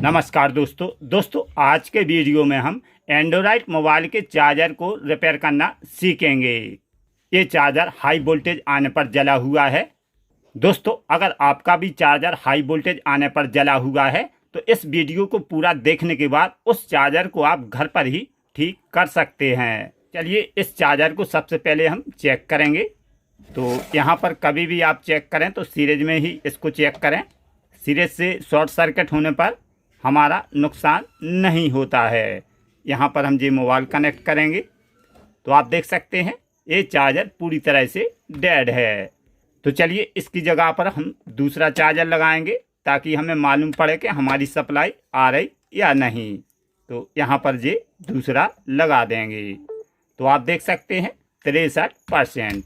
नमस्कार दोस्तों आज के वीडियो में हम एंड्रॉयड मोबाइल के चार्जर को रिपेयर करना सीखेंगे। ये चार्जर हाई वोल्टेज आने पर जला हुआ है। दोस्तों अगर आपका भी चार्जर हाई वोल्टेज आने पर जला हुआ है तो इस वीडियो को पूरा देखने के बाद उस चार्जर को आप घर पर ही ठीक कर सकते हैं। चलिए इस चार्जर को सबसे पहले हम चेक करेंगे। तो यहाँ पर कभी भी आप चेक करें तो सीरीज में ही इसको चेक करें। सीरीज से शॉर्ट सर्किट होने पर हमारा नुकसान नहीं होता है। यहाँ पर हम ये मोबाइल कनेक्ट करेंगे तो आप देख सकते हैं ये चार्जर पूरी तरह से डेड है। तो चलिए इसकी जगह पर हम दूसरा चार्जर लगाएंगे ताकि हमें मालूम पड़े कि हमारी सप्लाई आ रही या नहीं। तो यहाँ पर ये दूसरा लगा देंगे तो आप देख सकते हैं 63%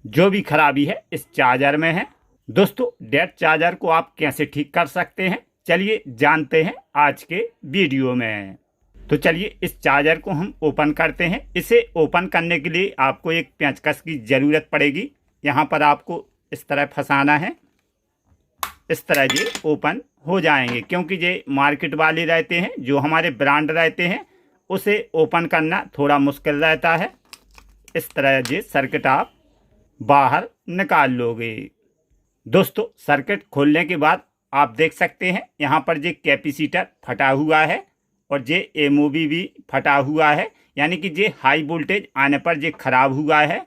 जो भी खराबी है इस चार्जर में है। दोस्तों डेड चार्जर को आप कैसे ठीक कर सकते हैं चलिए जानते हैं आज के वीडियो में। तो चलिए इस चार्जर को हम ओपन करते हैं। इसे ओपन करने के लिए आपको एक पेंचकस की ज़रूरत पड़ेगी। यहाँ पर आपको इस तरह फंसाना है, इस तरह ये ओपन हो जाएंगे। क्योंकि ये मार्केट वाले रहते हैं, जो हमारे ब्रांड रहते हैं, उसे ओपन करना थोड़ा मुश्किल रहता है। इस तरह ये सर्किट आप बाहर निकाल लोगे। दोस्तों सर्किट खोलने के बाद आप देख सकते हैं यहाँ पर ये कैपेसिटर फटा हुआ है और ये एमओबी भी फटा हुआ है, यानी कि ये हाई वोल्टेज आने पर ये खराब हुआ है।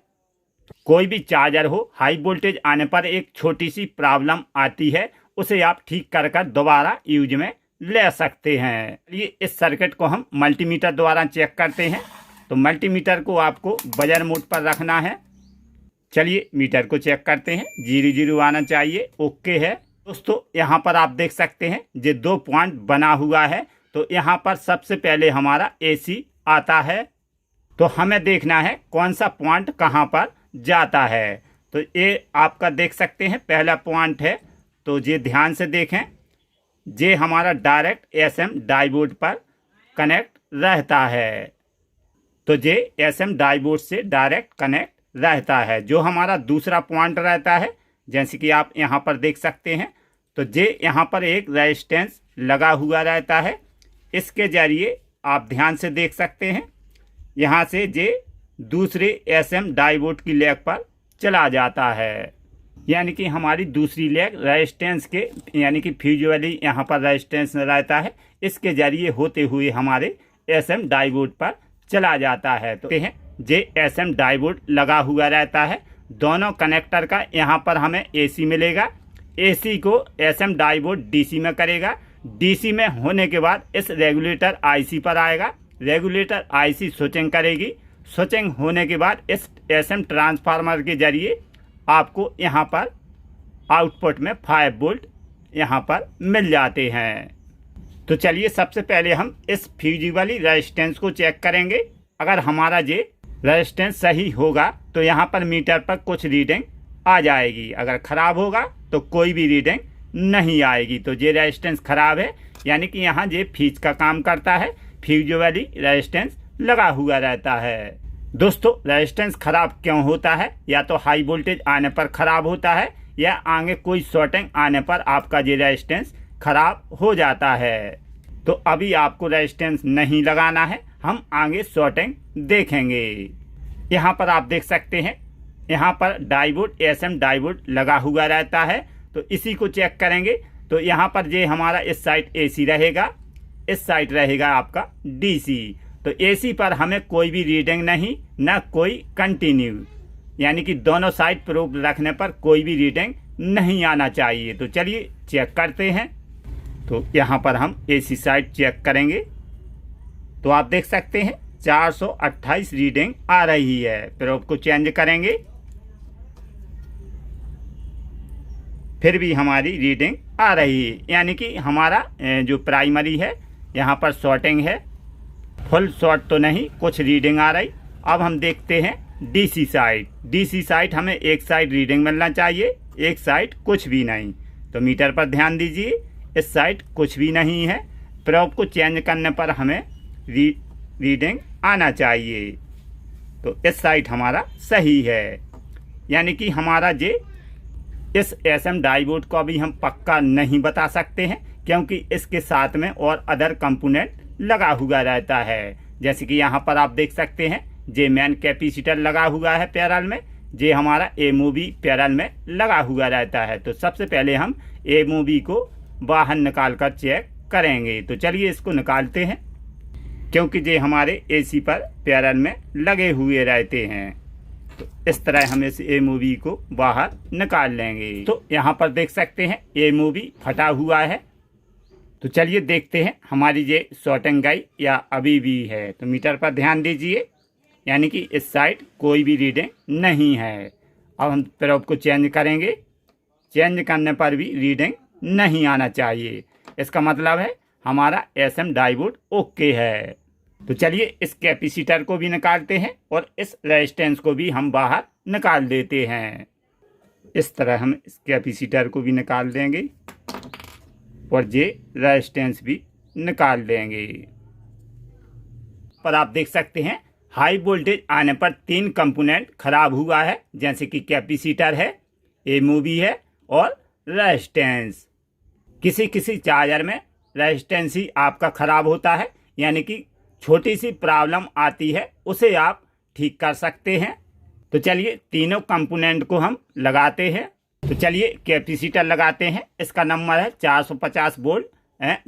कोई भी चार्जर हो हाई वोल्टेज आने पर एक छोटी सी प्रॉब्लम आती है, उसे आप ठीक कर कर दोबारा यूज में ले सकते हैं। ये इस सर्किट को हम मल्टीमीटर द्वारा चेक करते हैं। तो मल्टीमीटर को आपको बजर मोड पर रखना है। चलिए मीटर को चेक करते हैं। 00 आना चाहिए, ओके है। दोस्तों यहाँ पर आप देख सकते हैं ये 2 पॉइंट बना हुआ है। तो यहाँ पर सबसे पहले हमारा एसी आता है। तो हमें देखना है कौन सा पॉइंट कहाँ पर जाता है। तो ये आपका देख सकते हैं पहला पॉइंट है। तो ये ध्यान से देखें, ये हमारा डायरेक्ट एसएम डायोड पर कनेक्ट रहता है। तो ये एसएम डायोड से डायरेक्ट कनेक्ट रहता है। जो हमारा दूसरा पॉइंट रहता है, जैसे कि आप यहाँ पर देख सकते हैं, तो ये यहाँ पर एक रेजिस्टेंस लगा हुआ रहता है। इसके जरिए आप ध्यान से देख सकते हैं यहाँ से ये दूसरे एसएम डायोड की लेग पर चला जाता है। यानी कि हमारी दूसरी लेग रेजिस्टेंस के, यानी कि फ्यूज वाली यहाँ पर रेजिस्टेंस रहता है, इसके जरिए होते हुए हमारे एसएम डायोड पर चला जाता है। तो हैं ये एसएम डायोड लगा हुआ रहता है। दोनों कनेक्टर का यहाँ पर हमें एसी मिलेगा। एसी को एसएम डायोड डीसी में करेगा। डीसी में होने के बाद इस रेगुलेटर आईसी पर आएगा। रेगुलेटर आईसी स्विचिंग करेगी। स्विचिंग होने के बाद इस एसएम ट्रांसफार्मर के जरिए आपको यहाँ पर आउटपुट में 5 वोल्ट यहाँ पर मिल जाते हैं। तो चलिए सबसे पहले हम इस फ्यूज वाली रेजिस्टेंस को चेक करेंगे। अगर हमारा ये रेजिस्टेंस सही होगा तो यहाँ पर मीटर पर कुछ रीडिंग आ जाएगी। अगर ख़राब होगा तो कोई भी रीडिंग नहीं आएगी। तो ये रेजिस्टेंस ख़राब है, यानी कि यहाँ ये फ्यूज का काम करता है। फ्यूज वाली रेजिस्टेंस लगा हुआ रहता है। दोस्तों रेजिस्टेंस ख़राब क्यों होता है? या तो हाई वोल्टेज आने पर ख़राब होता है, या आगे कोई शॉर्टिंग आने पर आपका ये रेजिस्टेंस ख़राब हो जाता है। तो अभी आपको रेजिस्टेंस नहीं लगाना है, हम आगे शॉर्टिंग देखेंगे। यहाँ पर आप देख सकते हैं यहाँ पर डायोड एसएम डायोड लगा हुआ रहता है। तो इसी को चेक करेंगे। तो यहाँ पर ये हमारा इस साइड एसी रहेगा, इस साइड रहेगा आपका डीसी। तो एसी पर हमें कोई भी रीडिंग नहीं, ना कोई कंटिन्यू, यानी कि दोनों साइड प्रूफ रखने पर कोई भी रीडिंग नहीं आना चाहिए। तो चलिए चेक करते हैं। तो यहाँ पर हम एसी साइड चेक करेंगे तो आप देख सकते हैं 428 रीडिंग आ रही है। प्रोब को चेंज करेंगे, फिर भी हमारी रीडिंग आ रही है, यानी कि हमारा जो प्राइमरी है यहाँ पर शॉर्टिंग है। फुल शॉर्ट तो नहीं, कुछ रीडिंग आ रही। अब हम देखते हैं डीसी साइड। डीसी साइड हमें एक साइड रीडिंग मिलना चाहिए, एक साइड कुछ भी नहीं। तो मीटर पर ध्यान दीजिए, इस साइड कुछ भी नहीं है। प्रोब को चेंज करने पर हमें रीडिंग आना चाहिए। तो इस साइड हमारा सही है, यानी कि हमारा ये इस एसएम डायोड को अभी हम पक्का नहीं बता सकते हैं, क्योंकि इसके साथ में और अदर कंपोनेंट लगा हुआ रहता है। जैसे कि यहाँ पर आप देख सकते हैं जे मेन कैपेसिटर लगा हुआ है पैरेलल में, जे हमारा एमओवी पैरेलल में लगा हुआ रहता है। तो सबसे पहले हम एमओवी को बाहर निकाल कर चेक करेंगे। तो चलिए इसको निकालते हैं, क्योंकि ये हमारे एसी पर पैरेलल में लगे हुए रहते हैं। तो इस तरह हम इस एमओवी को बाहर निकाल लेंगे। तो यहाँ पर देख सकते हैं एमओवी फटा हुआ है। तो चलिए देखते हैं हमारी ये शॉर्टिंग गई या अभी भी है। तो मीटर पर ध्यान दीजिए, यानी कि इस साइड कोई भी रीडिंग नहीं है। अब हम प्रोब को चेंज करेंगे। चेंज करने पर भी रीडिंग नहीं आना चाहिए, इसका मतलब है हमारा एसएम डायोड ओके है। तो चलिए इस कैपेसिटर को भी निकालते हैं और इस रेजिस्टेंस को भी हम बाहर निकाल देते हैं। इस तरह हम इस कैपेसिटर को भी निकाल देंगे और ये रेजिस्टेंस भी निकाल देंगे। पर आप देख सकते हैं हाई वोल्टेज आने पर 3 कंपोनेंट खराब हुआ है, जैसे कि कैपेसिटर है, एमओवी है और रेजिस्टेंस। किसी किसी चार्जर में रेजिस्टेंस ही आपका ख़राब होता है, यानी कि छोटी सी प्रॉब्लम आती है, उसे आप ठीक कर सकते हैं। तो चलिए तीनों कंपोनेंट को हम लगाते हैं। तो चलिए कैपेसिटर लगाते हैं। इसका नंबर है 450 वोल्ट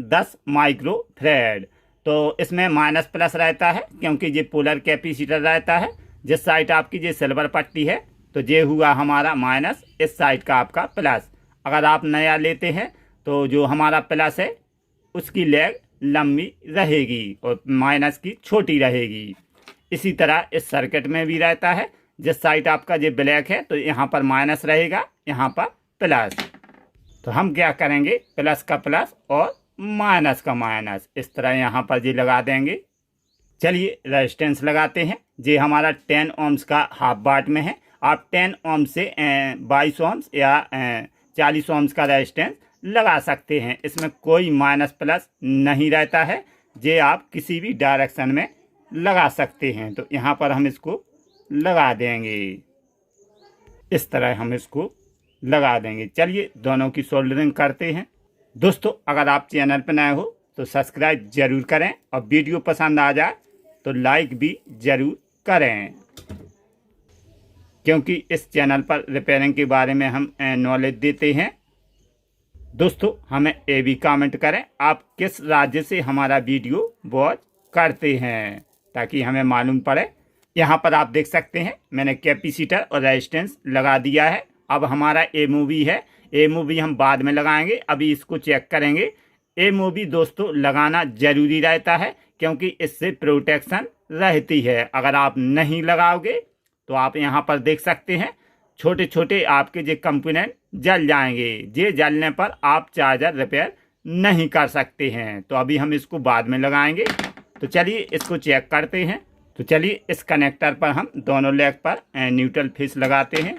10 माइक्रो फैराड। तो इसमें माइनस प्लस रहता है, क्योंकि ये पोलर कैपेसिटर रहता है। जिस साइड आपकी ये सिल्वर पट्टी है तो ये हुआ हमारा माइनस, इस साइड का आपका प्लस। अगर आप नया लेते हैं तो जो हमारा प्लस है उसकी लेग लंबी रहेगी और माइनस की छोटी रहेगी। इसी तरह इस सर्किट में भी रहता है। जिस साइड आपका ये ब्लैक है तो यहाँ पर माइनस रहेगा, यहाँ पर प्लस। तो हम क्या करेंगे, प्लस का प्लस और माइनस का माइनस, इस तरह यहाँ पर ये लगा देंगे। चलिए रेजिस्टेंस लगाते हैं। ये हमारा 10 ओम्स का हाफ वाट में है। आप 10 ओम से 22 ओम्स या 40 ओम्स का रेजिस्टेंस लगा सकते हैं। इसमें कोई माइनस प्लस नहीं रहता है, ये आप किसी भी डायरेक्शन में लगा सकते हैं। तो यहाँ पर हम इसको लगा देंगे, इस तरह हम इसको लगा देंगे। चलिए दोनों की सोल्डरिंग करते हैं। दोस्तों अगर आप चैनल पर नए हो तो सब्सक्राइब जरूर करें और वीडियो पसंद आ जाए तो लाइक भी ज़रूर करें, क्योंकि इस चैनल पर रिपेयरिंग के बारे में हम नॉलेज देते हैं। दोस्तों हमें ये भी कमेंट करें आप किस राज्य से हमारा वीडियो वॉच करते हैं, ताकि हमें मालूम पड़े। यहाँ पर आप देख सकते हैं मैंने कैपेसिटर और रेजिस्टेंस लगा दिया है। अब हमारा एमओवी है, एमओवी हम बाद में लगाएंगे, अभी इसको चेक करेंगे। एमओवी दोस्तों लगाना ज़रूरी रहता है, क्योंकि इससे प्रोटेक्शन रहती है। अगर आप नहीं लगाओगे तो आप यहाँ पर देख सकते हैं छोटे छोटे आपके जो कंपोनेंट जल जाएंगे। ये जलने पर आप चार्जर रिपेयर नहीं कर सकते हैं। तो अभी हम इसको बाद में लगाएंगे। तो चलिए इसको चेक करते हैं। तो चलिए इस कनेक्टर पर हम दोनों लेग पर न्यूट्रल फेस लगाते हैं।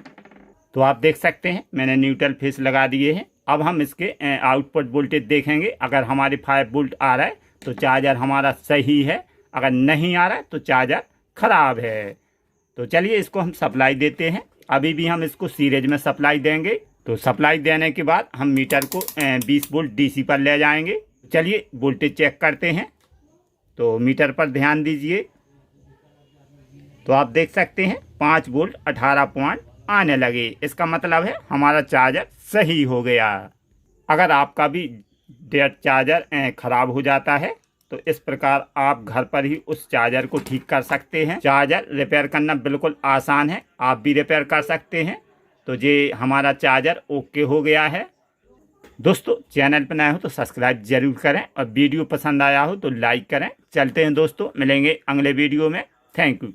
तो आप देख सकते हैं मैंने न्यूट्रल फेस लगा दिए हैं। अब हम इसके आउटपुट वोल्टेज देखेंगे। अगर हमारे 5 वोल्ट आ रहा है तो चार्जर हमारा सही है, अगर नहीं आ रहा है तो चार्जर ख़राब है। तो चलिए इसको हम सप्लाई देते हैं। अभी भी हम इसको सीरीज में सप्लाई देंगे। तो सप्लाई देने के बाद हम मीटर को 20 वोल्ट डीसी पर ले जाएंगे। चलिए वोल्टेज चेक करते हैं। तो मीटर पर ध्यान दीजिए, तो आप देख सकते हैं 5 वोल्ट 18 पॉइंट आने लगे। इसका मतलब है हमारा चार्जर सही हो गया। अगर आपका भी डेड चार्जर ख़राब हो जाता है तो इस प्रकार आप घर पर ही उस चार्जर को ठीक कर सकते हैं। चार्जर रिपेयर करना बिल्कुल आसान है, आप भी रिपेयर कर सकते हैं। तो ये हमारा चार्जर ओके हो गया है। दोस्तों चैनल पर नए हो तो सब्सक्राइब जरूर करें और वीडियो पसंद आया हो तो लाइक करें। चलते हैं दोस्तों, मिलेंगे अगले वीडियो में। Thank you.